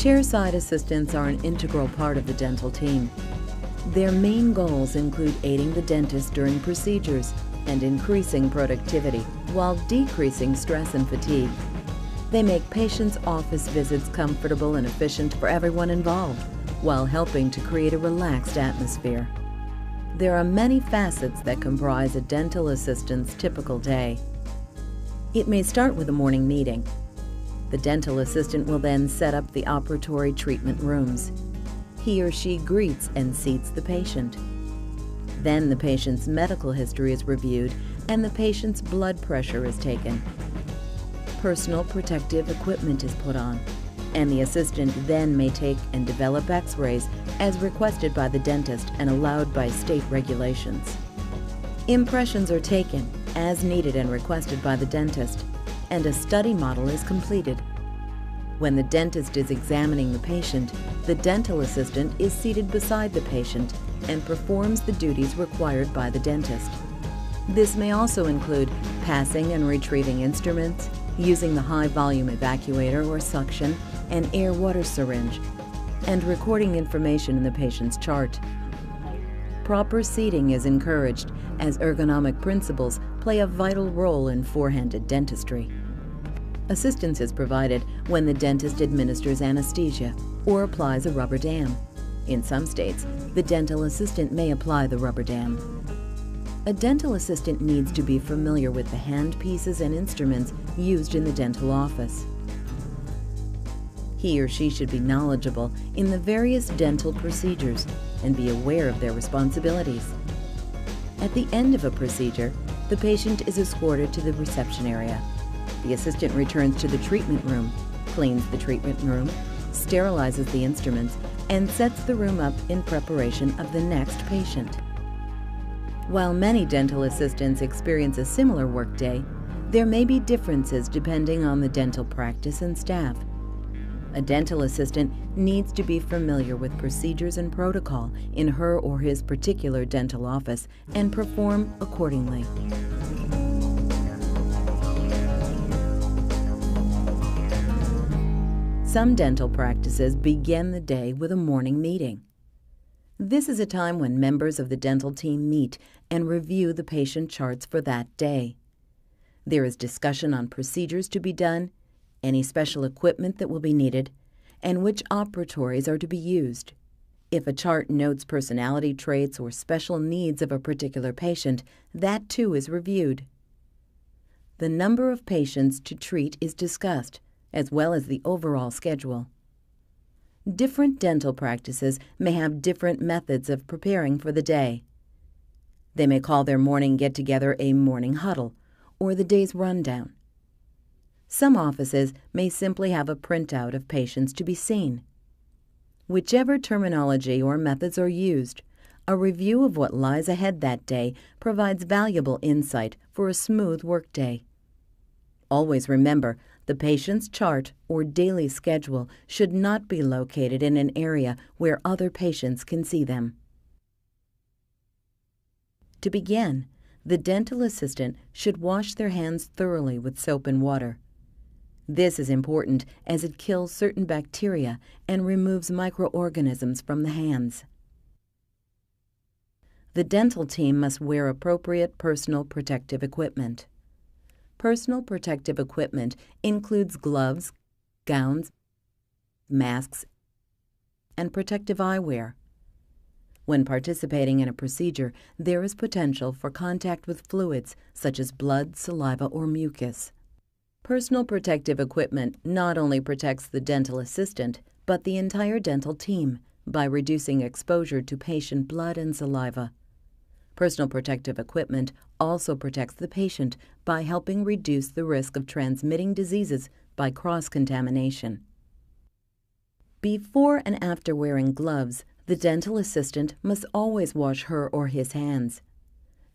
Chairside assistants are an integral part of the dental team. Their main goals include aiding the dentist during procedures and increasing productivity while decreasing stress and fatigue. They make patients' office visits comfortable and efficient for everyone involved, while helping to create a relaxed atmosphere. There are many facets that comprise a dental assistant's typical day. It may start with a morning meeting. The dental assistant will then set up the operatory treatment rooms. He or she greets and seats the patient. Then the patient's medical history is reviewed and the patient's blood pressure is taken. Personal protective equipment is put on, and the assistant then may take and develop X-rays as requested by the dentist and allowed by state regulations. Impressions are taken as needed and requested by the dentist, and a study model is completed. When the dentist is examining the patient, the dental assistant is seated beside the patient and performs the duties required by the dentist. This may also include passing and retrieving instruments, using the high-volume evacuator or suction and air-water syringe, and recording information in the patient's chart. Proper seating is encouraged, as ergonomic principles play a vital role in four-handed dentistry. Assistance is provided when the dentist administers anesthesia or applies a rubber dam. In some states, the dental assistant may apply the rubber dam. A dental assistant needs to be familiar with the handpieces and instruments used in the dental office. He or she should be knowledgeable in the various dental procedures and be aware of their responsibilities. At the end of a procedure, the patient is escorted to the reception area. The assistant returns to the treatment room, cleans the treatment room, sterilizes the instruments, and sets the room up in preparation of the next patient. While many dental assistants experience a similar workday, there may be differences depending on the dental practice and staff. A dental assistant needs to be familiar with procedures and protocol in her or his particular dental office and perform accordingly. Some dental practices begin the day with a morning meeting. This is a time when members of the dental team meet and review the patient charts for that day. There is discussion on procedures to be done, any special equipment that will be needed, and which operatories are to be used. If a chart notes personality traits or special needs of a particular patient, that too is reviewed. The number of patients to treat is discussed, as well as the overall schedule. Different dental practices may have different methods of preparing for the day. They may call their morning get-together a morning huddle or the day's rundown. Some offices may simply have a printout of patients to be seen. Whichever terminology or methods are used, a review of what lies ahead that day provides valuable insight for a smooth workday. Always remember, the patient's chart or daily schedule should not be located in an area where other patients can see them. To begin, the dental assistant should wash their hands thoroughly with soap and water. This is important as it kills certain bacteria and removes microorganisms from the hands. The dental team must wear appropriate personal protective equipment. Personal protective equipment includes gloves, gowns, masks, and protective eyewear. When participating in a procedure, there is potential for contact with fluids such as blood, saliva, or mucus. Personal protective equipment not only protects the dental assistant, but the entire dental team by reducing exposure to patient blood and saliva. Personal protective equipment also protects the patient by helping reduce the risk of transmitting diseases by cross-contamination. Before and after wearing gloves, the dental assistant must always wash her or his hands.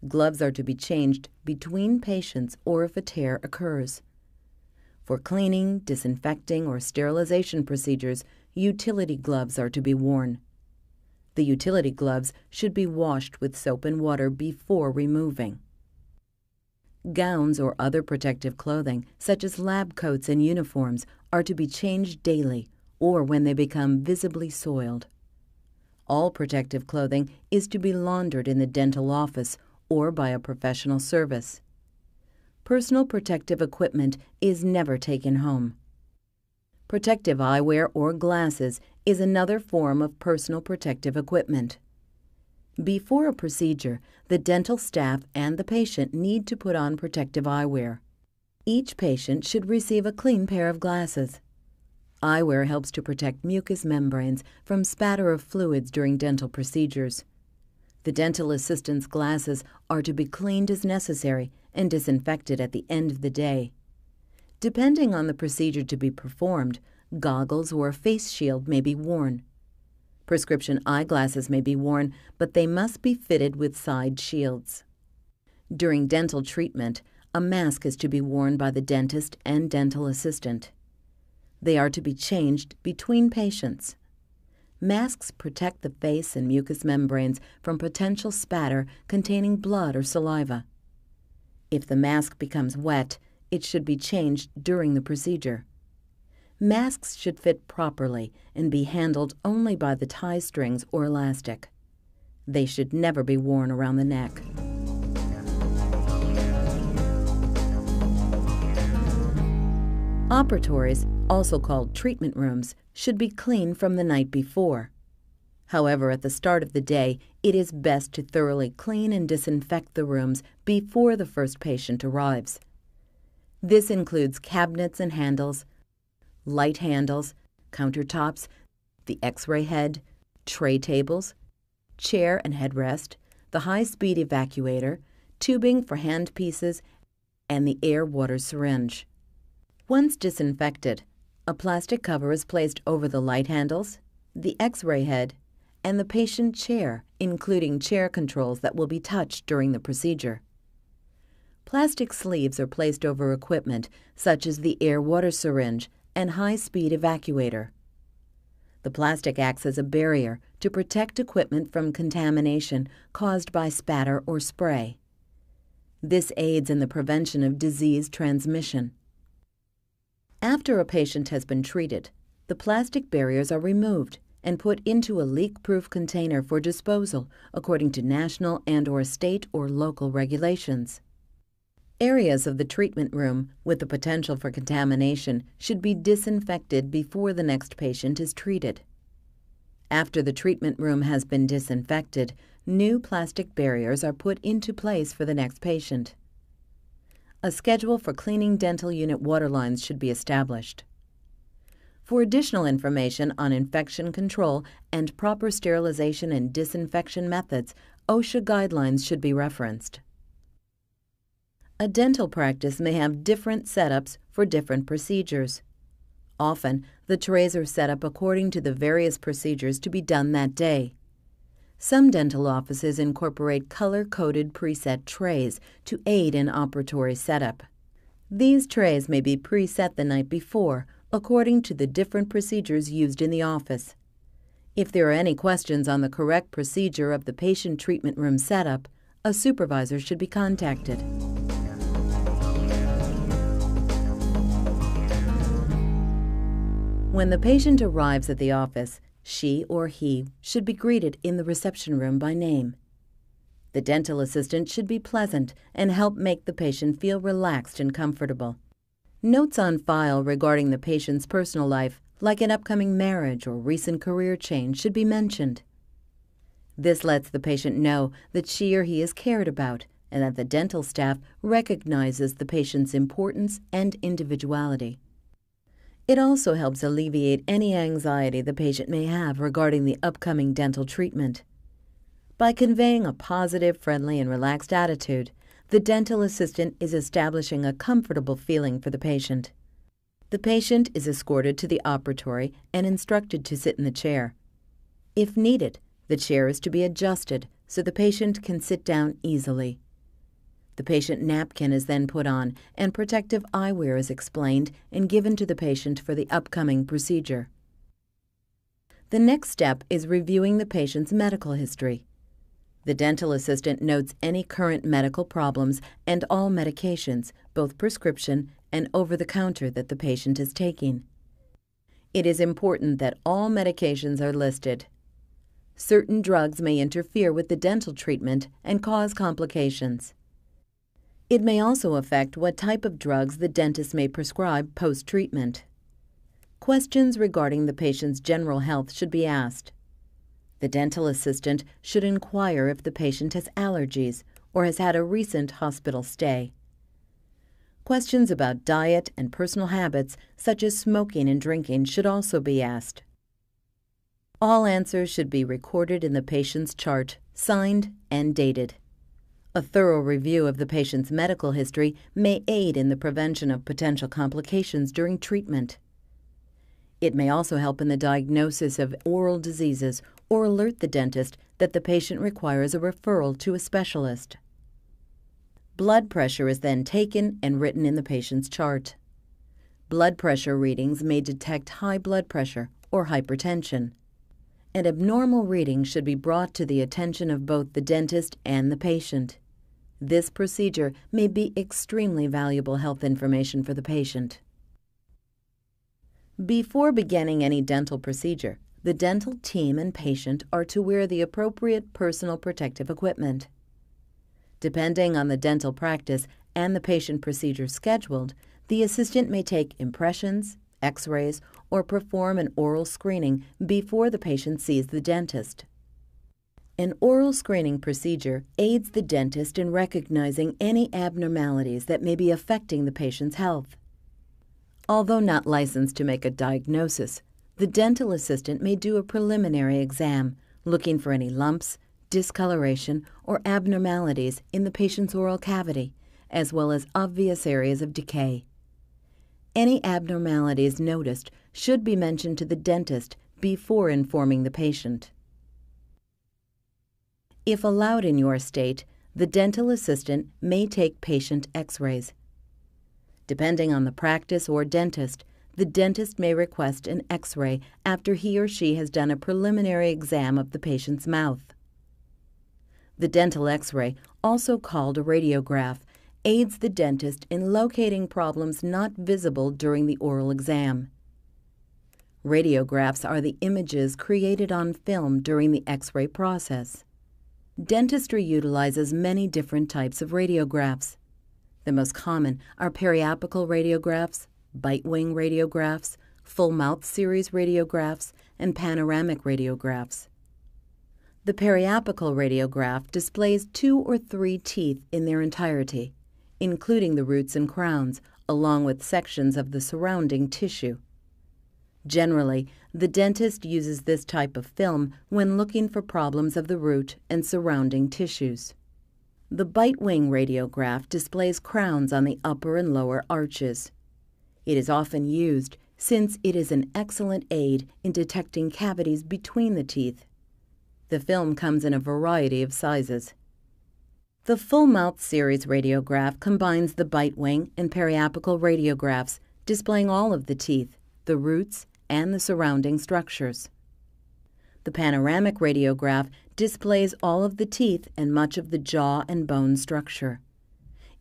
Gloves are to be changed between patients or if a tear occurs. For cleaning, disinfecting, or sterilization procedures, utility gloves are to be worn. The utility gloves should be washed with soap and water before removing. Gowns or other protective clothing, such as lab coats and uniforms, are to be changed daily or when they become visibly soiled. All protective clothing is to be laundered in the dental office or by a professional service. Personal protective equipment is never taken home. Protective eyewear or glasses is another form of personal protective equipment. Before a procedure, the dental staff and the patient need to put on protective eyewear. Each patient should receive a clean pair of glasses. Eyewear helps to protect mucous membranes from spatter of fluids during dental procedures. The dental assistant's glasses are to be cleaned as necessary and disinfected at the end of the day. Depending on the procedure to be performed, goggles or a face shield may be worn. Prescription eyeglasses may be worn, but they must be fitted with side shields. During dental treatment, a mask is to be worn by the dentist and dental assistant. They are to be changed between patients. Masks protect the face and mucous membranes from potential spatter containing blood or saliva. If the mask becomes wet, it should be changed during the procedure. Masks should fit properly and be handled only by the tie strings or elastic. They should never be worn around the neck. Operatories, also called treatment rooms, should be clean from the night before. However, at the start of the day, it is best to thoroughly clean and disinfect the rooms before the first patient arrives. This includes cabinets and handles, light handles, countertops, the X-ray head, tray tables, chair and headrest, the high-speed evacuator, tubing for hand pieces, and the air-water syringe. Once disinfected, a plastic cover is placed over the light handles, the X-ray head, and the patient chair, including chair controls that will be touched during the procedure. Plastic sleeves are placed over equipment such as the air-water syringe and high-speed evacuator. The plastic acts as a barrier to protect equipment from contamination caused by spatter or spray. This aids in the prevention of disease transmission. After a patient has been treated, the plastic barriers are removed and put into a leak-proof container for disposal according to national and/or state or local regulations. Areas of the treatment room with the potential for contamination should be disinfected before the next patient is treated. After the treatment room has been disinfected, new plastic barriers are put into place for the next patient. A schedule for cleaning dental unit water lines should be established. For additional information on infection control and proper sterilization and disinfection methods, OSHA guidelines should be referenced. A dental practice may have different setups for different procedures. Often, the trays are set up according to the various procedures to be done that day. Some dental offices incorporate color-coded preset trays to aid in operatory setup. These trays may be preset the night before, according to the different procedures used in the office. If there are any questions on the correct procedure of the patient treatment room setup, a supervisor should be contacted. When the patient arrives at the office, she or he should be greeted in the reception room by name. The dental assistant should be pleasant and help make the patient feel relaxed and comfortable. Notes on file regarding the patient's personal life, like an upcoming marriage or recent career change, should be mentioned. This lets the patient know that she or he is cared about and that the dental staff recognizes the patient's importance and individuality. It also helps alleviate any anxiety the patient may have regarding the upcoming dental treatment. By conveying a positive, friendly, and relaxed attitude, the dental assistant is establishing a comfortable feeling for the patient. The patient is escorted to the operatory and instructed to sit in the chair. If needed, the chair is to be adjusted so the patient can sit down easily. The patient napkin is then put on and protective eyewear is explained and given to the patient for the upcoming procedure. The next step is reviewing the patient's medical history. The dental assistant notes any current medical problems and all medications, both prescription and over-the-counter, that the patient is taking. It is important that all medications are listed. Certain drugs may interfere with the dental treatment and cause complications. It may also affect what type of drugs the dentist may prescribe post-treatment. Questions regarding the patient's general health should be asked. The dental assistant should inquire if the patient has allergies or has had a recent hospital stay. Questions about diet and personal habits, such as smoking and drinking, should also be asked. All answers should be recorded in the patient's chart, signed and dated. A thorough review of the patient's medical history may aid in the prevention of potential complications during treatment. It may also help in the diagnosis of oral diseases or alert the dentist that the patient requires a referral to a specialist. Blood pressure is then taken and written in the patient's chart. Blood pressure readings may detect high blood pressure or hypertension. An abnormal reading should be brought to the attention of both the dentist and the patient. This procedure may be extremely valuable health information for the patient. Before beginning any dental procedure, the dental team and patient are to wear the appropriate personal protective equipment. Depending on the dental practice and the patient procedure scheduled, the assistant may take impressions, X-rays, or perform an oral screening before the patient sees the dentist. An oral screening procedure aids the dentist in recognizing any abnormalities that may be affecting the patient's health. Although not licensed to make a diagnosis, the dental assistant may do a preliminary exam, looking for any lumps, discoloration, or abnormalities in the patient's oral cavity, as well as obvious areas of decay. Any abnormalities noticed should be mentioned to the dentist before informing the patient. If allowed in your state, the dental assistant may take patient X-rays. Depending on the practice or dentist, the dentist may request an X-ray after he or she has done a preliminary exam of the patient's mouth. The dental X-ray, also called a radiograph, aids the dentist in locating problems not visible during the oral exam. Radiographs are the images created on film during the X-ray process. Dentistry utilizes many different types of radiographs. The most common are periapical radiographs, bite-wing radiographs, full-mouth series radiographs, and panoramic radiographs. The periapical radiograph displays 2 or 3 teeth in their entirety, including the roots and crowns, along with sections of the surrounding tissue. Generally, the dentist uses this type of film when looking for problems of the root and surrounding tissues. The bite-wing radiograph displays crowns on the upper and lower arches. It is often used since it is an excellent aid in detecting cavities between the teeth. The film comes in a variety of sizes. The full-mouth series radiograph combines the bite-wing and periapical radiographs, displaying all of the teeth, the roots, and the surrounding structures. The panoramic radiograph displays all of the teeth and much of the jaw and bone structure.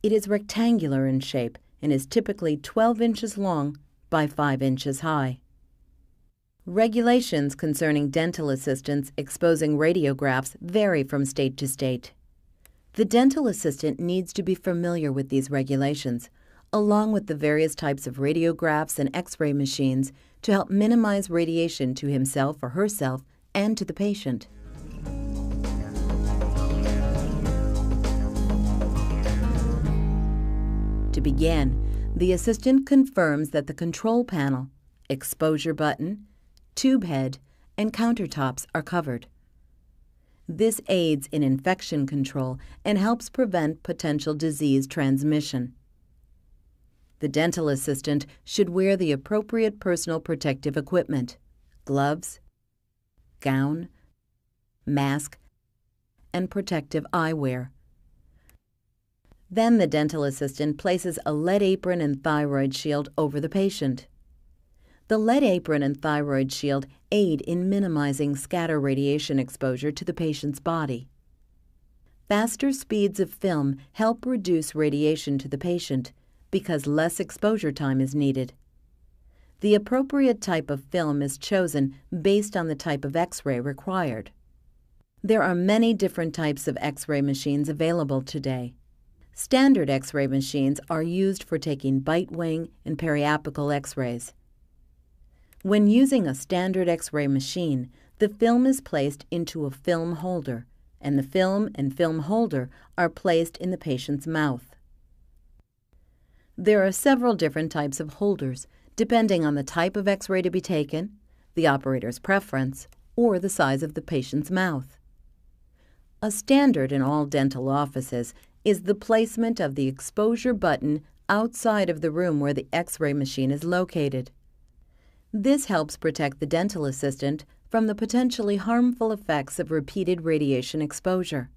It is rectangular in shape and is typically 12 inches long by 5 inches high. Regulations concerning dental assistants exposing radiographs vary from state to state. The dental assistant needs to be familiar with these regulations, along with the various types of radiographs and X-ray machines to help minimize radiation to himself or herself and to the patient. To begin, the assistant confirms that the control panel, exposure button, tube head, and countertops are covered. This aids in infection control and helps prevent potential disease transmission. The dental assistant should wear the appropriate personal protective equipment, gloves, gown, mask, and protective eyewear. Then the dental assistant places a lead apron and thyroid shield over the patient. The lead apron and thyroid shield aid in minimizing scatter radiation exposure to the patient's body. Faster speeds of film help reduce radiation to the patient because less exposure time is needed. The appropriate type of film is chosen based on the type of X-ray required. There are many different types of X-ray machines available today. Standard X-ray machines are used for taking bite wing and periapical X-rays. When using a standard X-ray machine, the film is placed into a film holder, and the film and film holder are placed in the patient's mouth. There are several different types of holders, depending on the type of X-ray to be taken, the operator's preference, or the size of the patient's mouth. A standard in all dental offices is the placement of the exposure button outside of the room where the X-ray machine is located. This helps protect the dental assistant from the potentially harmful effects of repeated radiation exposure.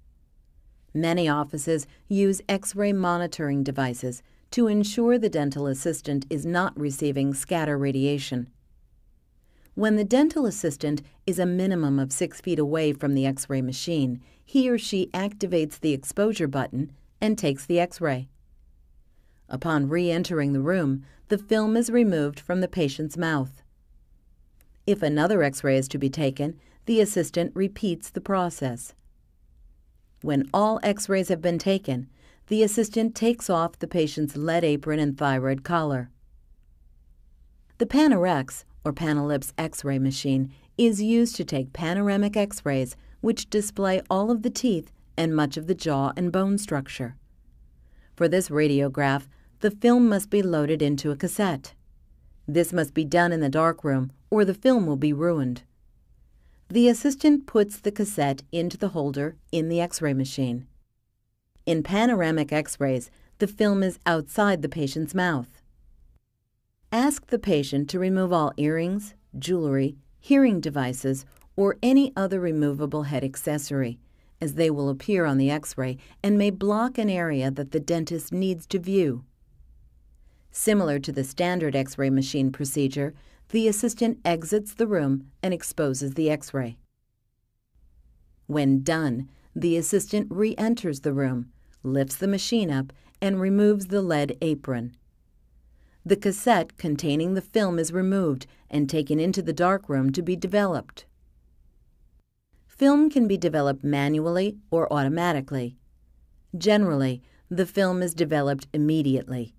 Many offices use X-ray monitoring devices to ensure the dental assistant is not receiving scatter radiation. When the dental assistant is a minimum of 6 feet away from the X-ray machine, he or she activates the exposure button and takes the X-ray. Upon re-entering the room, the film is removed from the patient's mouth. If another X-ray is to be taken, the assistant repeats the process. When all X-rays have been taken, the assistant takes off the patient's lead apron and thyroid collar. The Panorex, or Panellipse X-ray machine, is used to take panoramic X-rays which display all of the teeth and much of the jaw and bone structure. For this radiograph, the film must be loaded into a cassette. This must be done in the darkroom, or the film will be ruined. The assistant puts the cassette into the holder in the X-ray machine. In panoramic X-rays, the film is outside the patient's mouth. Ask the patient to remove all earrings, jewelry, hearing devices, or any other removable head accessory, as they will appear on the X-ray and may block an area that the dentist needs to view. Similar to the standard X-ray machine procedure, the assistant exits the room and exposes the X-ray. When done, the assistant re-enters the room, lifts the machine up, and removes the lead apron. The cassette containing the film is removed and taken into the darkroom to be developed. Film can be developed manually or automatically. Generally, the film is developed immediately.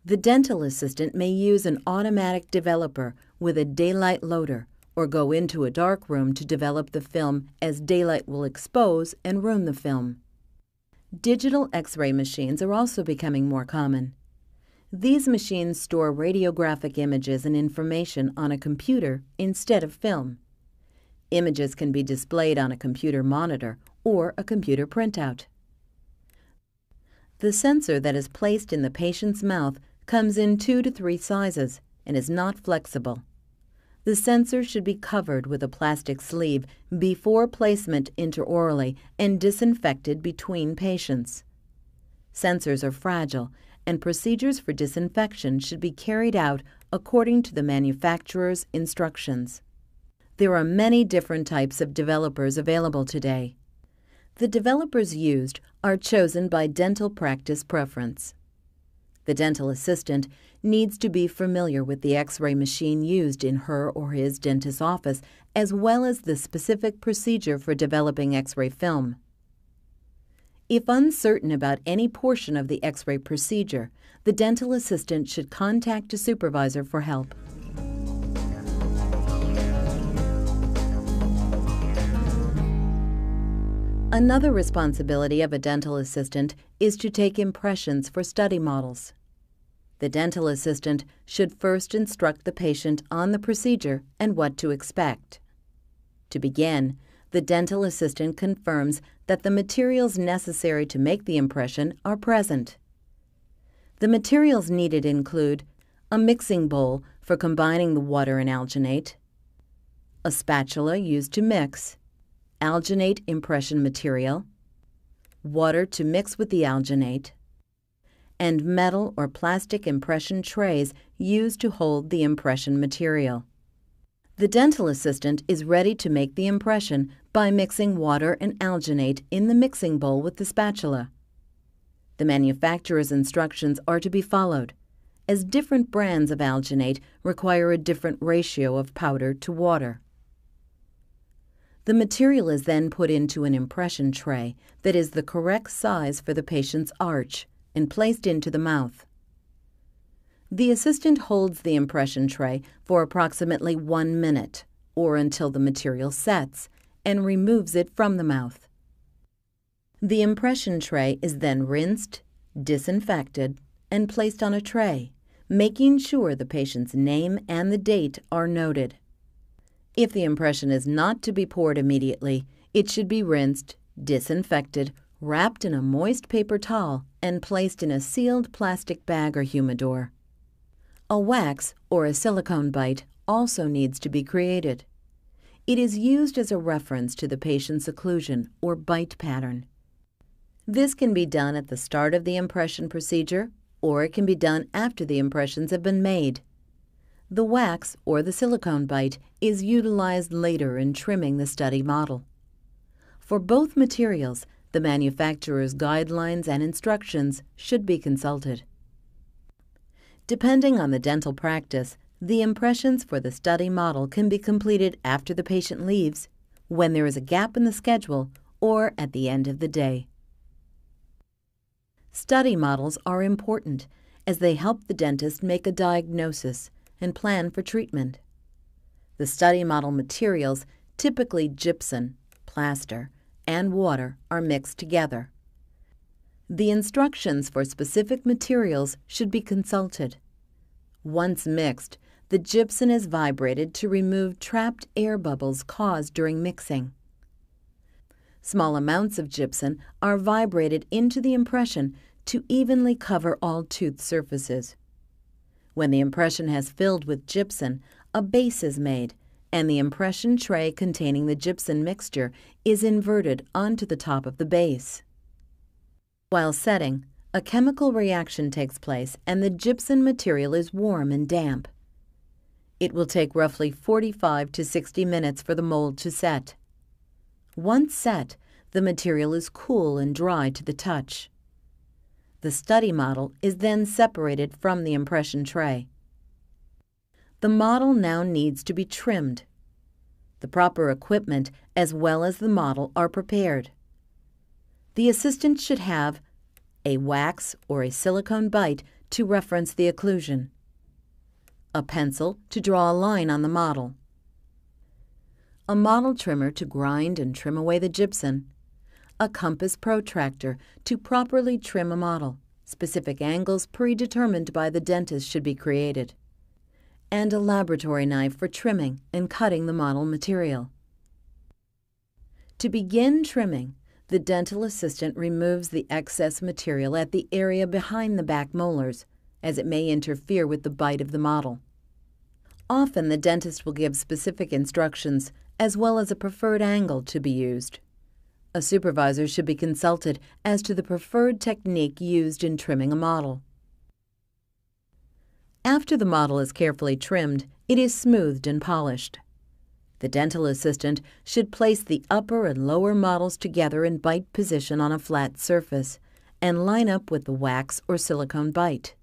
The dental assistant may use an automatic developer with a daylight loader or go into a dark room to develop the film as daylight will expose and ruin the film. Digital X-ray machines are also becoming more common. These machines store radiographic images and information on a computer instead of film. Images can be displayed on a computer monitor or a computer printout. The sensor that is placed in the patient's mouth comes in 2 to 3 sizes and is not flexible. The sensor should be covered with a plastic sleeve before placement intraorally and disinfected between patients. Sensors are fragile, and procedures for disinfection should be carried out according to the manufacturer's instructions. There are many different types of developers available today. The developers used are chosen by dental practice preference. The dental assistant needs to be familiar with the X-ray machine used in her or his dentist's office, as well as the specific procedure for developing X-ray film. If uncertain about any portion of the X-ray procedure, the dental assistant should contact a supervisor for help. Another responsibility of a dental assistant is to take impressions for study models. The dental assistant should first instruct the patient on the procedure and what to expect. To begin, the dental assistant confirms that the materials necessary to make the impression are present. The materials needed include a mixing bowl for combining the water and alginate, a spatula used to mix, alginate impression material, water to mix with the alginate, and metal or plastic impression trays used to hold the impression material. The dental assistant is ready to make the impression by mixing water and alginate in the mixing bowl with the spatula. The manufacturer's instructions are to be followed, as different brands of alginate require a different ratio of powder to water. The material is then put into an impression tray that is the correct size for the patient's arch and placed into the mouth. The assistant holds the impression tray for approximately 1 minute, or until the material sets, and removes it from the mouth. The impression tray is then rinsed, disinfected, and placed on a tray, making sure the patient's name and the date are noted. If the impression is not to be poured immediately, it should be rinsed, disinfected, wrapped in a moist paper towel, and placed in a sealed plastic bag or humidor. A wax or a silicone bite also needs to be created. It is used as a reference to the patient's occlusion or bite pattern. This can be done at the start of the impression procedure, or it can be done after the impressions have been made. The wax or the silicone bite is utilized later in trimming the study model. For both materials, the manufacturer's guidelines and instructions should be consulted. Depending on the dental practice, the impressions for the study model can be completed after the patient leaves, when there is a gap in the schedule, or at the end of the day. Study models are important as they help the dentist make a diagnosis and plan for treatment. The study model materials, typically gypsum, plaster, and water, are mixed together. The instructions for specific materials should be consulted. Once mixed, the gypsum is vibrated to remove trapped air bubbles caused during mixing. Small amounts of gypsum are vibrated into the impression to evenly cover all tooth surfaces. When the impression has filled with gypsum, a base is made, and the impression tray containing the gypsum mixture is inverted onto the top of the base. While setting, a chemical reaction takes place and the gypsum material is warm and damp. It will take roughly 45 to 60 minutes for the mold to set. Once set, the material is cool and dry to the touch. The study model is then separated from the impression tray. The model now needs to be trimmed. The proper equipment as well as the model are prepared. The assistant should have a wax or a silicone bite to reference the occlusion, a pencil to draw a line on the model, a model trimmer to grind and trim away the gypsum, a compass protractor to properly trim a model. Specific angles predetermined by the dentist should be created, and a laboratory knife for trimming and cutting the model material. To begin trimming, the dental assistant removes the excess material at the area behind the back molars, as it may interfere with the bite of the model. Often the dentist will give specific instructions as well as a preferred angle to be used. A supervisor should be consulted as to the preferred technique used in trimming a model. After the model is carefully trimmed, it is smoothed and polished. The dental assistant should place the upper and lower models together in bite position on a flat surface and line up with the wax or silicone bite.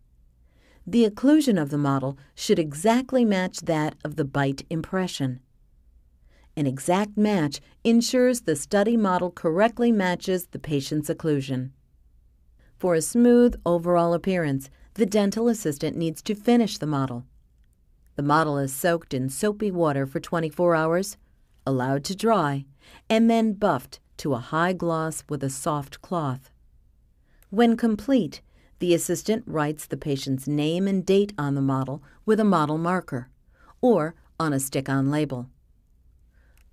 The occlusion of the model should exactly match that of the bite impression. An exact match ensures the study model correctly matches the patient's occlusion. For a smooth overall appearance, the dental assistant needs to finish the model. The model is soaked in soapy water for 24 hours, allowed to dry, and then buffed to a high gloss with a soft cloth. When complete, the assistant writes the patient's name and date on the model with a model marker, or on a stick-on label.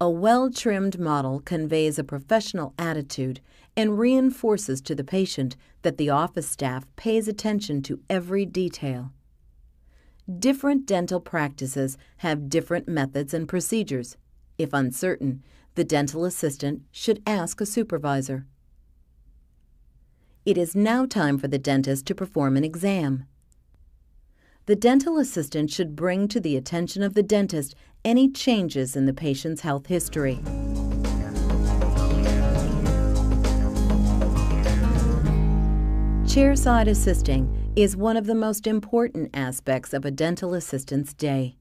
A well-trimmed model conveys a professional attitude and reinforces to the patient that the office staff pays attention to every detail. Different dental practices have different methods and procedures. If uncertain, the dental assistant should ask a supervisor. It is now time for the dentist to perform an exam. The dental assistant should bring to the attention of the dentist any changes in the patient's health history. Chairside assisting is one of the most important aspects of a dental assistant's day.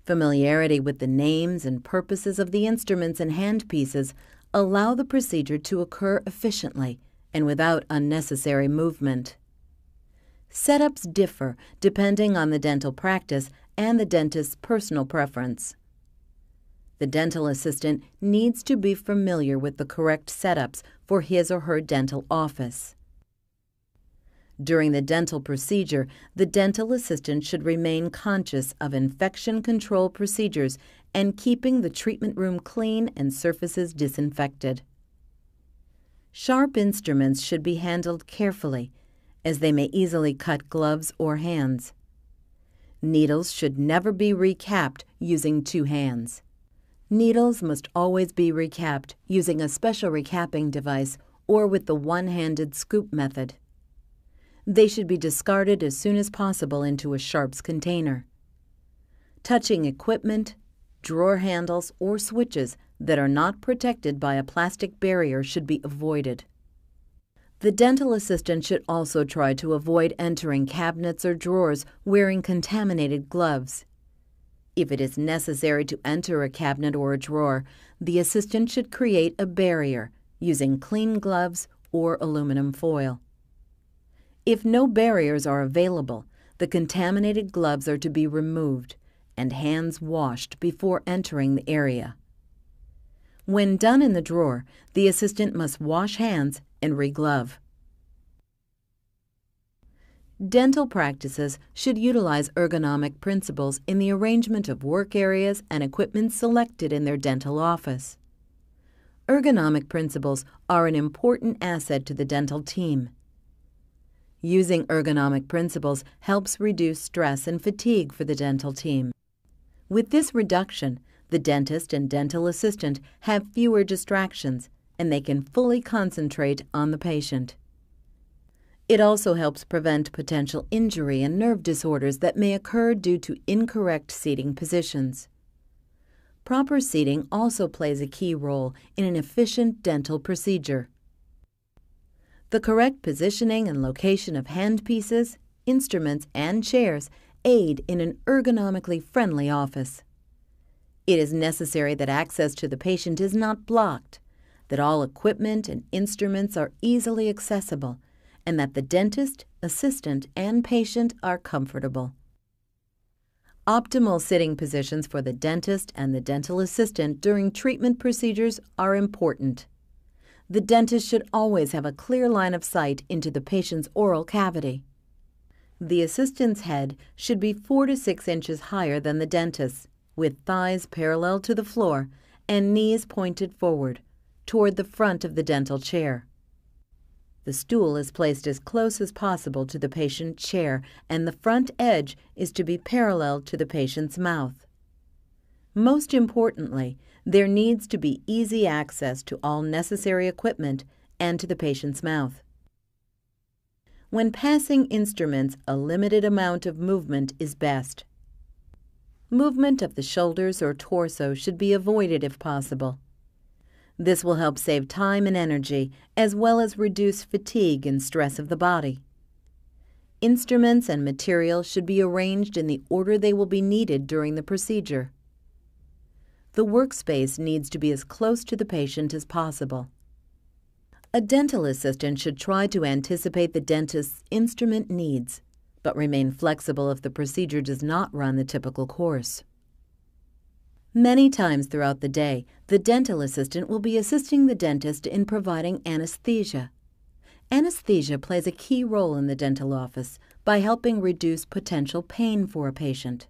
Familiarity with the names and purposes of the instruments and handpieces allow the procedure to occur efficiently and without unnecessary movement. Setups differ depending on the dental practice and the dentist's personal preference. The dental assistant needs to be familiar with the correct setups for his or her dental office. During the dental procedure, the dental assistant should remain conscious of infection control procedures and keeping the treatment room clean and surfaces disinfected. Sharp instruments should be handled carefully, as they may easily cut gloves or hands. Needles should never be recapped using two hands. Needles must always be recapped using a special recapping device or with the one-handed scoop method. They should be discarded as soon as possible into a sharps container. Touching equipment, drawer handles, or switches that are not protected by a plastic barrier should be avoided. The dental assistant should also try to avoid entering cabinets or drawers wearing contaminated gloves. If it is necessary to enter a cabinet or a drawer, the assistant should create a barrier using clean gloves or aluminum foil. If no barriers are available, the contaminated gloves are to be removed and hands washed before entering the area. When done in the drawer, the assistant must wash hands and re-glove. Dental practices should utilize ergonomic principles in the arrangement of work areas and equipment selected in their dental office. Ergonomic principles are an important asset to the dental team. Using ergonomic principles helps reduce stress and fatigue for the dental team. With this reduction, the dentist and dental assistant have fewer distractions, and they can fully concentrate on the patient. It also helps prevent potential injury and nerve disorders that may occur due to incorrect seating positions. Proper seating also plays a key role in an efficient dental procedure. The correct positioning and location of handpieces, instruments, and chairs aid in an ergonomically friendly office. It is necessary that access to the patient is not blocked, that all equipment and instruments are easily accessible, and that the dentist, assistant, and patient are comfortable. Optimal sitting positions for the dentist and the dental assistant during treatment procedures are important. The dentist should always have a clear line of sight into the patient's oral cavity. The assistant's head should be 4 to 6 inches higher than the dentist's, with thighs parallel to the floor and knees pointed forward, toward the front of the dental chair. The stool is placed as close as possible to the patient's chair, and the front edge is to be parallel to the patient's mouth. Most importantly, there needs to be easy access to all necessary equipment and to the patient's mouth. When passing instruments, a limited amount of movement is best. Movement of the shoulders or torso should be avoided if possible. This will help save time and energy, as well as reduce fatigue and stress of the body. Instruments and materials should be arranged in the order they will be needed during the procedure. The workspace needs to be as close to the patient as possible. A dental assistant should try to anticipate the dentist's instrument needs, but remain flexible if the procedure does not run the typical course. Many times throughout the day, the dental assistant will be assisting the dentist in providing anesthesia. Anesthesia plays a key role in the dental office by helping reduce potential pain for a patient.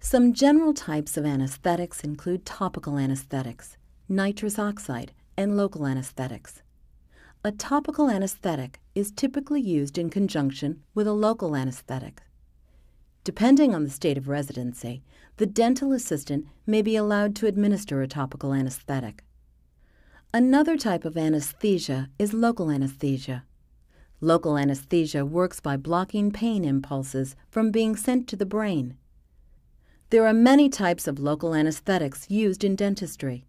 Some general types of anesthetics include topical anesthetics, nitrous oxide, and local anesthetics. A topical anesthetic is typically used in conjunction with a local anesthetic. Depending on the state of residency, the dental assistant may be allowed to administer a topical anesthetic. Another type of anesthesia is local anesthesia. Local anesthesia works by blocking pain impulses from being sent to the brain. There are many types of local anesthetics used in dentistry.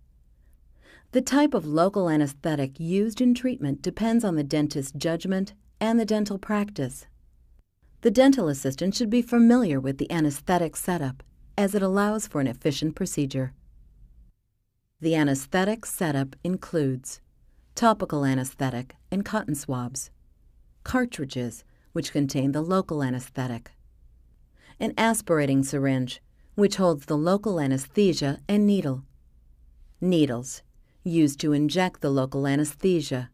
The type of local anesthetic used in treatment depends on the dentist's judgment and the dental practice. The dental assistant should be familiar with the anesthetic setup, as it allows for an efficient procedure. The anesthetic setup includes topical anesthetic and cotton swabs, cartridges, which contain the local anesthetic, an aspirating syringe, which holds the local anesthesia and needle, needles, used to inject the local anesthesia.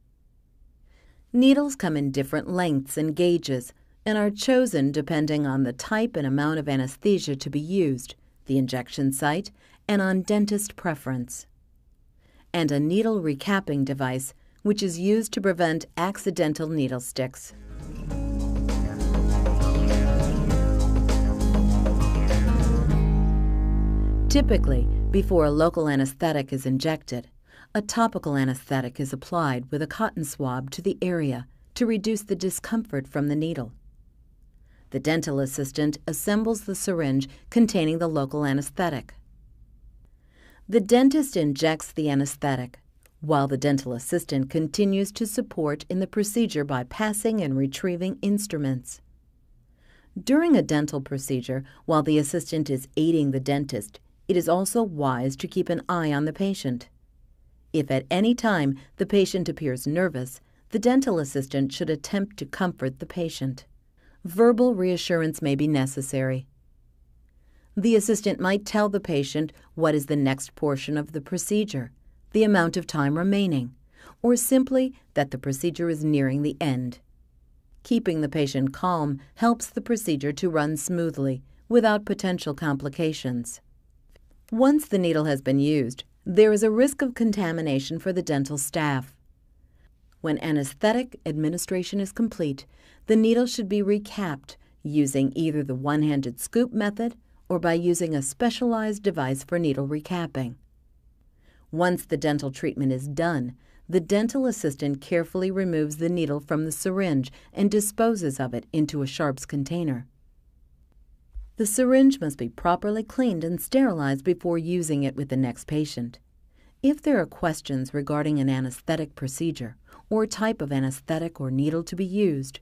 Needles come in different lengths and gauges and are chosen depending on the type and amount of anesthesia to be used, the injection site, and on dentist preference. And a needle recapping device, which is used to prevent accidental needle sticks. Typically, before a local anesthetic is injected, a topical anesthetic is applied with a cotton swab to the area to reduce the discomfort from the needle. The dental assistant assembles the syringe containing the local anesthetic. The dentist injects the anesthetic, while the dental assistant continues to support in the procedure by passing and retrieving instruments. During a dental procedure, while the assistant is aiding the dentist, it is also wise to keep an eye on the patient. If at any time the patient appears nervous, the dental assistant should attempt to comfort the patient. Verbal reassurance may be necessary. The assistant might tell the patient what is the next portion of the procedure, the amount of time remaining, or simply that the procedure is nearing the end. Keeping the patient calm helps the procedure to run smoothly without potential complications. Once the needle has been used, there is a risk of contamination for the dental staff. When anesthetic administration is complete, the needle should be recapped using either the one-handed scoop method or by using a specialized device for needle recapping. Once the dental treatment is done, the dental assistant carefully removes the needle from the syringe and disposes of it into a sharps container. The syringe must be properly cleaned and sterilized before using it with the next patient. If there are questions regarding an anesthetic procedure or type of anesthetic or needle to be used,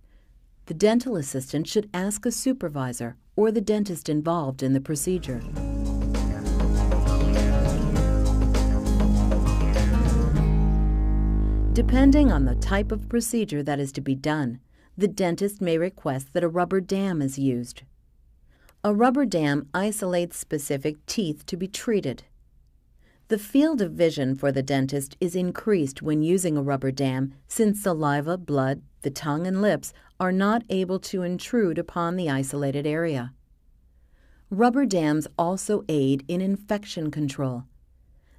the dental assistant should ask a supervisor or the dentist involved in the procedure. Depending on the type of procedure that is to be done, the dentist may request that a rubber dam is used. A rubber dam isolates specific teeth to be treated. The field of vision for the dentist is increased when using a rubber dam since saliva, blood, the tongue, and lips are not able to intrude upon the isolated area. Rubber dams also aid in infection control.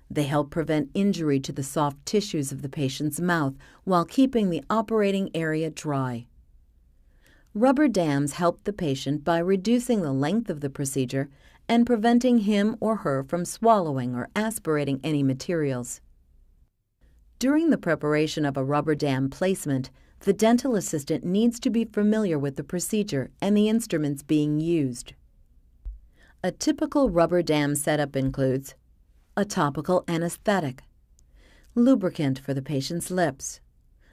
They help prevent injury to the soft tissues of the patient's mouth while keeping the operating area dry. Rubber dams help the patient by reducing the length of the procedure and preventing him or her from swallowing or aspirating any materials. During the preparation of a rubber dam placement, the dental assistant needs to be familiar with the procedure and the instruments being used. A typical rubber dam setup includes a topical anesthetic, lubricant for the patient's lips,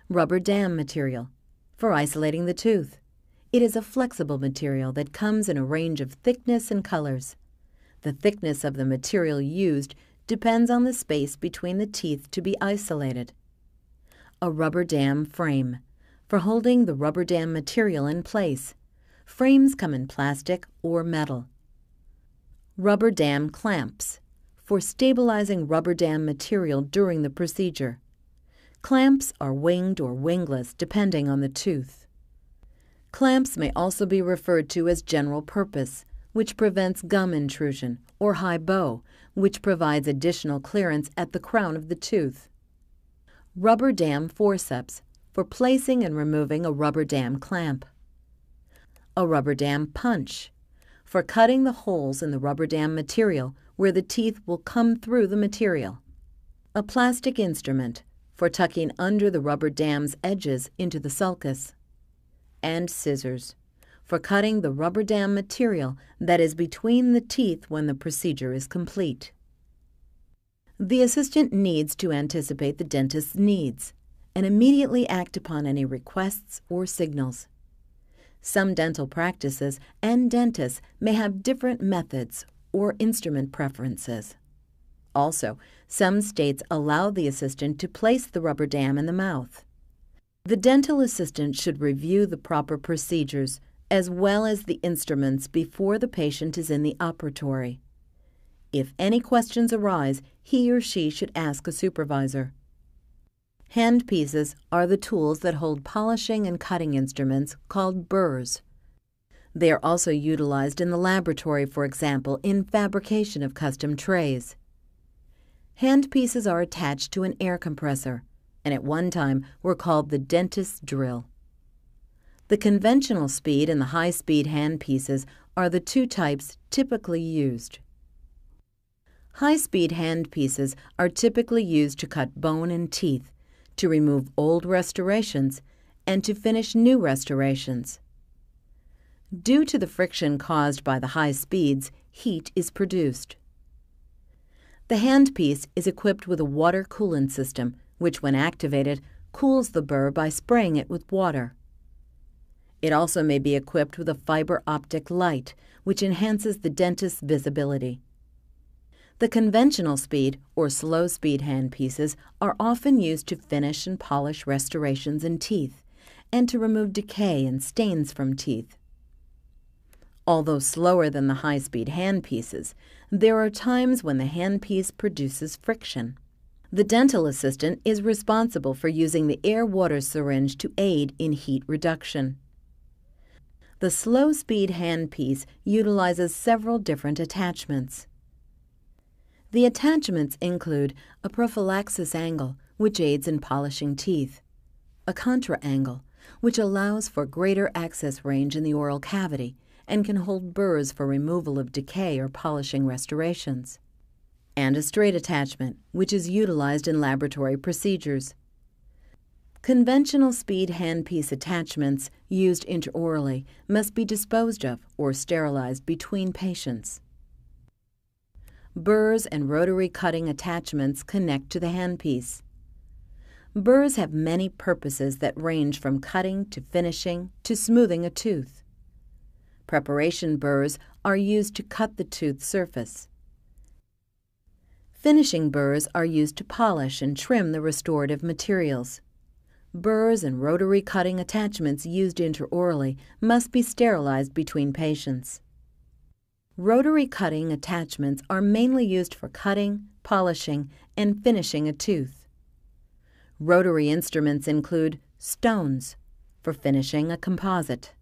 rubber dam material for isolating the tooth. It is a flexible material that comes in a range of thickness and colors. The thickness of the material used depends on the space between the teeth to be isolated. A rubber dam frame for holding the rubber dam material in place. Frames come in plastic or metal. Rubber dam clamps for stabilizing rubber dam material during the procedure. Clamps are winged or wingless depending on the tooth. Clamps may also be referred to as general purpose, which prevents gum intrusion, or high bow, which provides additional clearance at the crown of the tooth. Rubber dam forceps for placing and removing a rubber dam clamp. A rubber dam punch for cutting the holes in the rubber dam material where the teeth will come through the material. A plastic instrument for tucking under the rubber dam's edges into the sulcus. And scissors for cutting the rubber dam material that is between the teeth when the procedure is complete. The assistant needs to anticipate the dentist's needs and immediately act upon any requests or signals. Some dental practices and dentists may have different methods or instrument preferences. Also, some states allow the assistant to place the rubber dam in the mouth. The dental assistant should review the proper procedures as well as the instruments before the patient is in the operatory. If any questions arise, he or she should ask a supervisor. Handpieces are the tools that hold polishing and cutting instruments called burrs. They are also utilized in the laboratory, for example, in fabrication of custom trays. Handpieces are attached to an air compressor, and at one time were called the dentist's drill. The conventional speed and the high-speed handpieces are the two types typically used. High-speed handpieces are typically used to cut bone and teeth, to remove old restorations, and to finish new restorations. Due to the friction caused by the high speeds, heat is produced. The handpiece is equipped with a water coolant system, which, when activated, cools the burr by spraying it with water. It also may be equipped with a fiber optic light, which enhances the dentist's visibility. The conventional speed or slow speed handpieces are often used to finish and polish restorations in teeth and to remove decay and stains from teeth. Although slower than the high-speed handpieces, there are times when the handpiece produces friction. The dental assistant is responsible for using the air-water syringe to aid in heat reduction. The slow-speed handpiece utilizes several different attachments. The attachments include a prophylaxis angle, which aids in polishing teeth, a contra angle, which allows for greater access range in the oral cavity and can hold burrs for removal of decay or polishing restorations, and a straight attachment, which is utilized in laboratory procedures. Conventional speed handpiece attachments used intraorally must be disposed of or sterilized between patients. Burrs and rotary cutting attachments connect to the handpiece. Burrs have many purposes that range from cutting to finishing to smoothing a tooth. Preparation burrs are used to cut the tooth surface. Finishing burrs are used to polish and trim the restorative materials. Burrs and rotary cutting attachments used intraorally must be sterilized between patients. Rotary cutting attachments are mainly used for cutting, polishing, and finishing a tooth. Rotary instruments include stones for finishing a composite.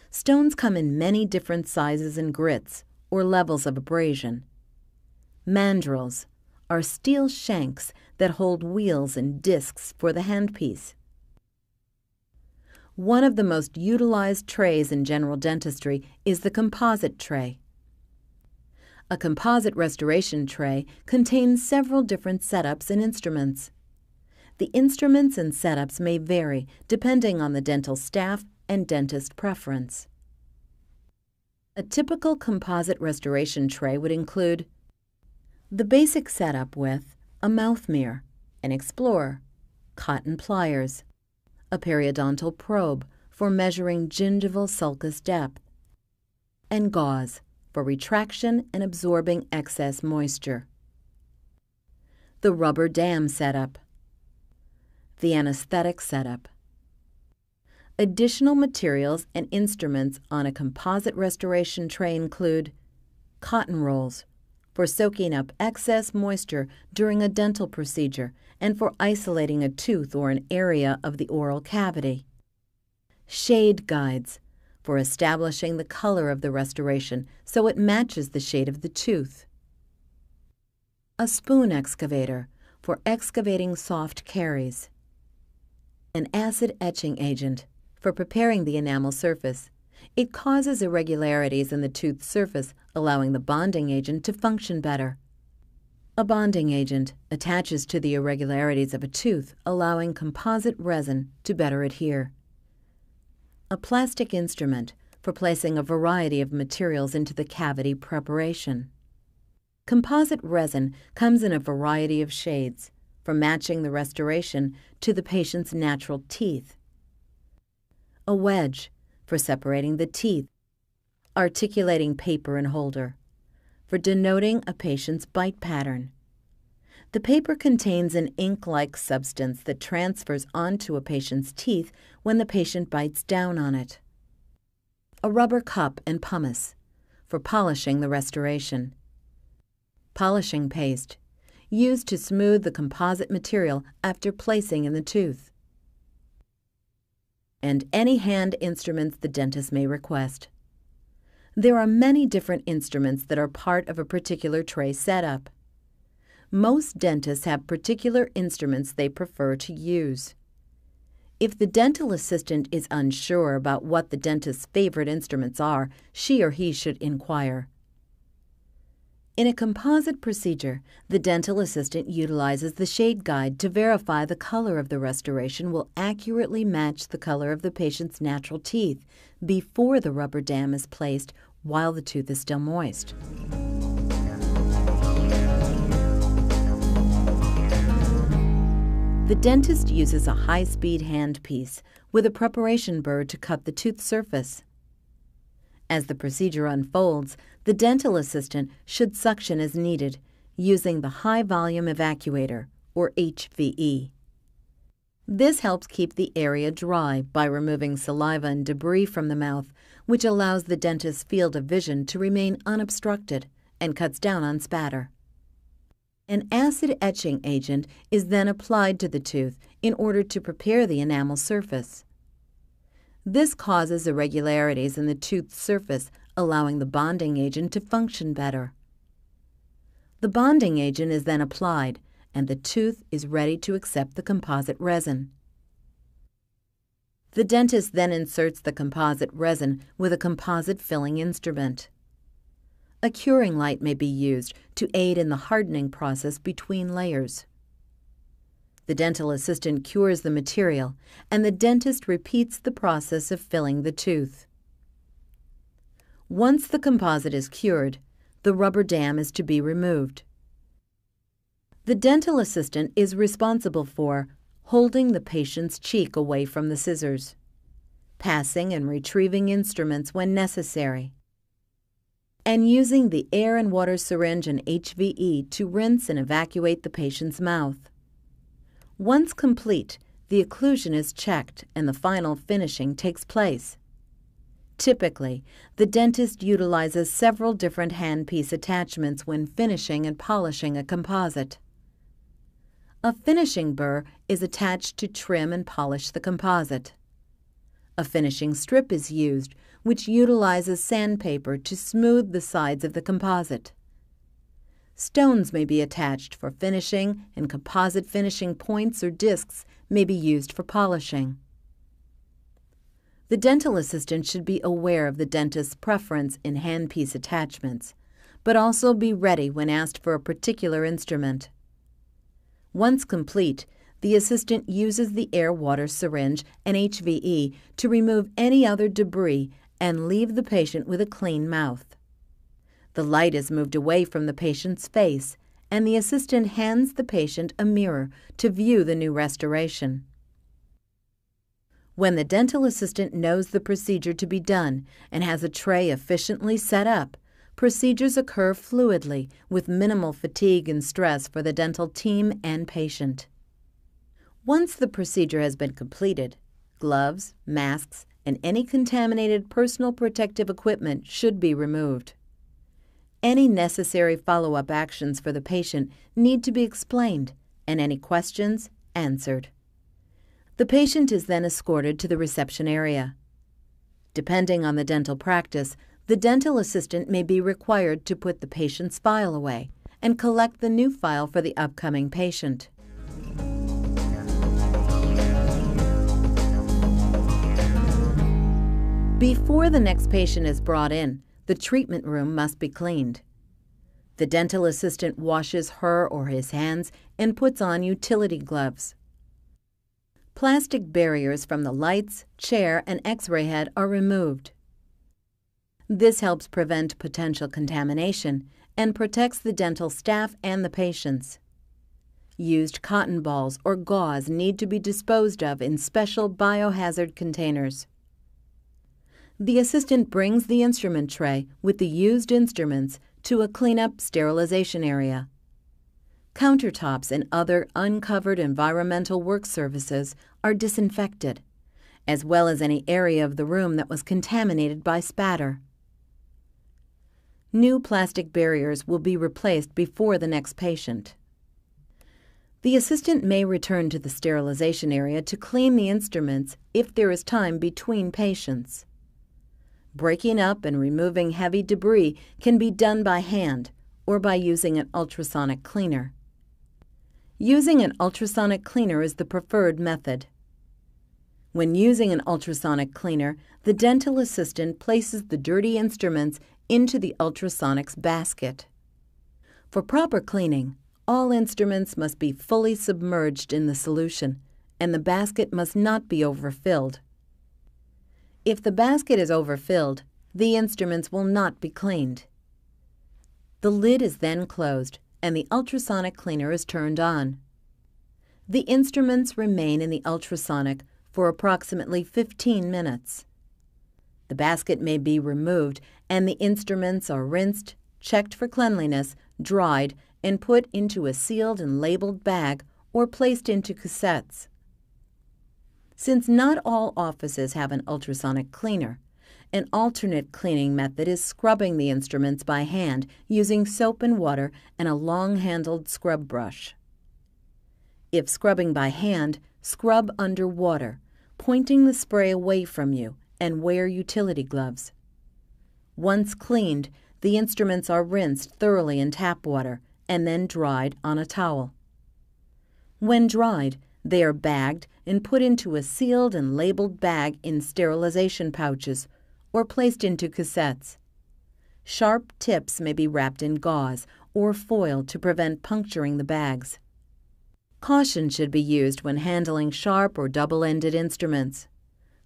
Stones come in many different sizes and grits or levels of abrasion. Mandrels are steel shanks that hold wheels and discs for the handpiece. One of the most utilized trays in general dentistry is the composite tray. A composite restoration tray contains several different setups and instruments. The instruments and setups may vary depending on the dental staff and dentist preference. A typical composite restoration tray would include the basic setup with a mouth mirror, an explorer, cotton pliers, a periodontal probe for measuring gingival sulcus depth, and gauze for retraction and absorbing excess moisture. The rubber dam setup, the anesthetic setup. Additional materials and instruments on a composite restoration tray include cotton rolls for soaking up excess moisture during a dental procedure and for isolating a tooth or an area of the oral cavity, shade guides for establishing the color of the restoration so it matches the shade of the tooth, a spoon excavator for excavating soft caries, an acid etching agent for preparing the enamel surface. It causes irregularities in the tooth surface, allowing the bonding agent to function better. A bonding agent attaches to the irregularities of a tooth, allowing composite resin to better adhere. A plastic instrument for placing a variety of materials into the cavity preparation. Composite resin comes in a variety of shades, from matching the restoration to the patient's natural teeth. A wedge for separating the teeth, articulating paper and holder, for denoting a patient's bite pattern. The paper contains an ink-like substance that transfers onto a patient's teeth when the patient bites down on it. A rubber cup and pumice, for polishing the restoration. Polishing paste, used to smooth the composite material after placing in the tooth. And any hand instruments the dentist may request. There are many different instruments that are part of a particular tray setup. Most dentists have particular instruments they prefer to use. If the dental assistant is unsure about what the dentist's favorite instruments are, she or he should inquire. In a composite procedure, the dental assistant utilizes the shade guide to verify the color of the restoration will accurately match the color of the patient's natural teeth before the rubber dam is placed while the tooth is still moist. The dentist uses a high-speed handpiece with a preparation burr to cut the tooth surface. As the procedure unfolds, the dental assistant should suction as needed using the high-volume evacuator, or HVE. This helps keep the area dry by removing saliva and debris from the mouth, which allows the dentist's field of vision to remain unobstructed and cuts down on spatter. An acid etching agent is then applied to the tooth in order to prepare the enamel surface. This causes irregularities in the tooth surface, allowing the bonding agent to function better. The bonding agent is then applied, and the tooth is ready to accept the composite resin. The dentist then inserts the composite resin with a composite filling instrument. A curing light may be used to aid in the hardening process between layers. The dental assistant cures the material, and the dentist repeats the process of filling the tooth. Once the composite is cured, the rubber dam is to be removed. The dental assistant is responsible for holding the patient's cheek away from the scissors, passing and retrieving instruments when necessary, and using the air and water syringe and HVE to rinse and evacuate the patient's mouth. Once complete, the occlusion is checked and the final finishing takes place. Typically, the dentist utilizes several different handpiece attachments when finishing and polishing a composite. A finishing burr is attached to trim and polish the composite. A finishing strip is used, which utilizes sandpaper to smooth the sides of the composite. Stones may be attached for finishing, and composite finishing points or discs may be used for polishing. The dental assistant should be aware of the dentist's preference in handpiece attachments, but also be ready when asked for a particular instrument. Once complete, the assistant uses the air-water syringe and HVE to remove any other debris and leave the patient with a clean mouth. The light is moved away from the patient's face, and the assistant hands the patient a mirror to view the new restoration. When the dental assistant knows the procedure to be done and has a tray efficiently set up, procedures occur fluidly with minimal fatigue and stress for the dental team and patient. Once the procedure has been completed, gloves, masks, and any contaminated personal protective equipment should be removed. Any necessary follow-up actions for the patient need to be explained, and any questions answered. The patient is then escorted to the reception area. Depending on the dental practice, the dental assistant may be required to put the patient's file away and collect the new file for the upcoming patient. Before the next patient is brought in, the treatment room must be cleaned. The dental assistant washes her or his hands and puts on utility gloves. Plastic barriers from the lights, chair, and X-ray head are removed. This helps prevent potential contamination and protects the dental staff and the patients. Used cotton balls or gauze need to be disposed of in special biohazard containers. The assistant brings the instrument tray with the used instruments to a cleanup sterilization area. Countertops and other uncovered environmental work surfaces are disinfected, as well as any area of the room that was contaminated by spatter. New plastic barriers will be replaced before the next patient. The assistant may return to the sterilization area to clean the instruments if there is time between patients. Breaking up and removing heavy debris can be done by hand or by using an ultrasonic cleaner. Using an ultrasonic cleaner is the preferred method. When using an ultrasonic cleaner, the dental assistant places the dirty instruments into the ultrasonics basket. For proper cleaning, all instruments must be fully submerged in the solution, and the basket must not be overfilled. If the basket is overfilled, the instruments will not be cleaned. The lid is then closed, and the ultrasonic cleaner is turned on. The instruments remain in the ultrasonic for approximately 15 minutes. The basket may be removed, and the instruments are rinsed, checked for cleanliness, dried, and put into a sealed and labeled bag or placed into cassettes. Since not all offices have an ultrasonic cleaner, an alternate cleaning method is scrubbing the instruments by hand using soap and water and a long-handled scrub brush. If scrubbing by hand, scrub under water, pointing the spray away from you, and wear utility gloves. Once cleaned, the instruments are rinsed thoroughly in tap water and then dried on a towel. When dried, they are bagged and put into a sealed and labeled bag in sterilization pouches or placed into cassettes. Sharp tips may be wrapped in gauze or foil to prevent puncturing the bags. Caution should be used when handling sharp or double-ended instruments.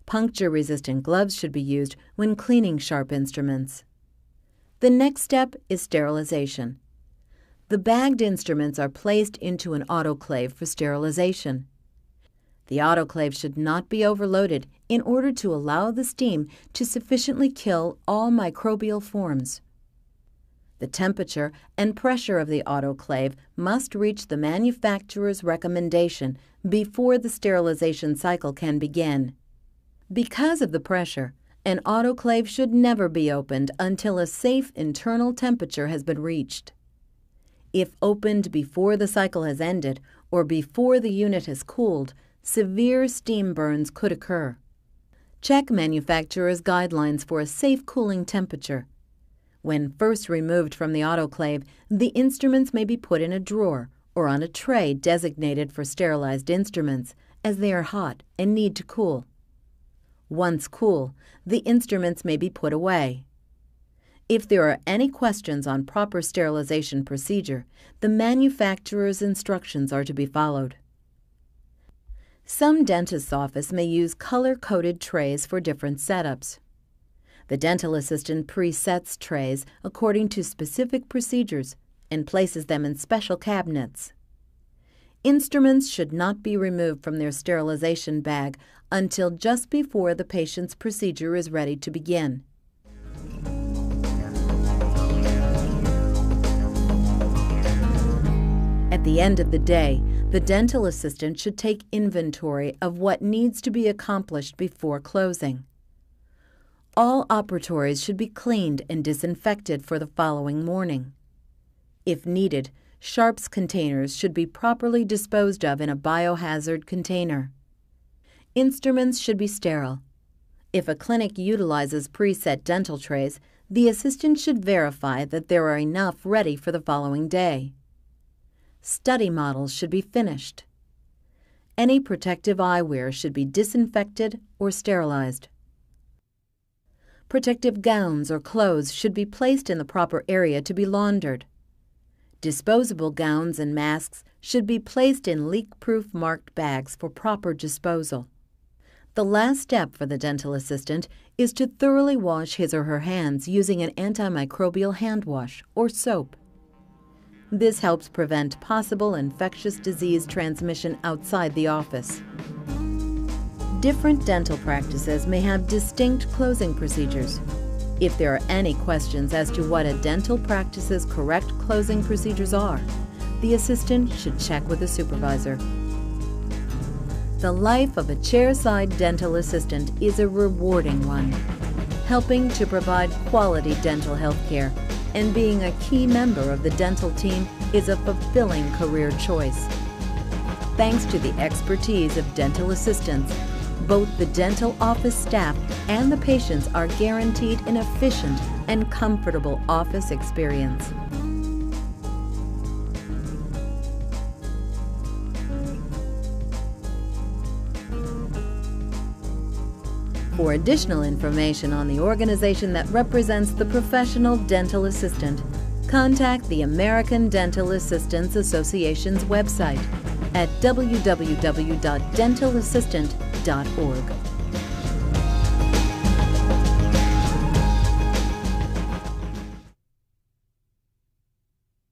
Puncture-resistant gloves should be used when cleaning sharp instruments. The next step is sterilization. The bagged instruments are placed into an autoclave for sterilization. The autoclave should not be overloaded in order to allow the steam to sufficiently kill all microbial forms. The temperature and pressure of the autoclave must reach the manufacturer's recommendation before the sterilization cycle can begin. Because of the pressure, an autoclave should never be opened until a safe internal temperature has been reached. If opened before the cycle has ended or before the unit has cooled, severe steam burns could occur. Check manufacturer's guidelines for a safe cooling temperature. When first removed from the autoclave, the instruments may be put in a drawer or on a tray designated for sterilized instruments, as they are hot and need to cool. Once cool, the instruments may be put away. If there are any questions on proper sterilization procedure, the manufacturer's instructions are to be followed. Some dentist's office may use color-coded trays for different setups. The dental assistant presets trays according to specific procedures and places them in special cabinets. Instruments should not be removed from their sterilization bag until just before the patient's procedure is ready to begin. At the end of the day, the dental assistant should take inventory of what needs to be accomplished before closing. All operatories should be cleaned and disinfected for the following morning. If needed, sharps containers should be properly disposed of in a biohazard container. Instruments should be sterile. If a clinic utilizes preset dental trays, the assistant should verify that there are enough ready for the following day. Study models should be finished. Any protective eyewear should be disinfected or sterilized. Protective gowns or clothes should be placed in the proper area to be laundered. Disposable gowns and masks should be placed in leak-proof marked bags for proper disposal. The last step for the dental assistant is to thoroughly wash his or her hands using an antimicrobial hand wash or soap. This helps prevent possible infectious disease transmission outside the office. Different dental practices may have distinct closing procedures. If there are any questions as to what a dental practice's correct closing procedures are, the assistant should check with a supervisor. The life of a chairside dental assistant is a rewarding one, helping to provide quality dental health care, and being a key member of the dental team is a fulfilling career choice. Thanks to the expertise of dental assistants, both the dental office staff and the patients are guaranteed an efficient and comfortable office experience. For additional information on the organization that represents the professional dental assistant, contact the American Dental Assistants Association's website at www.dentalassistant.org.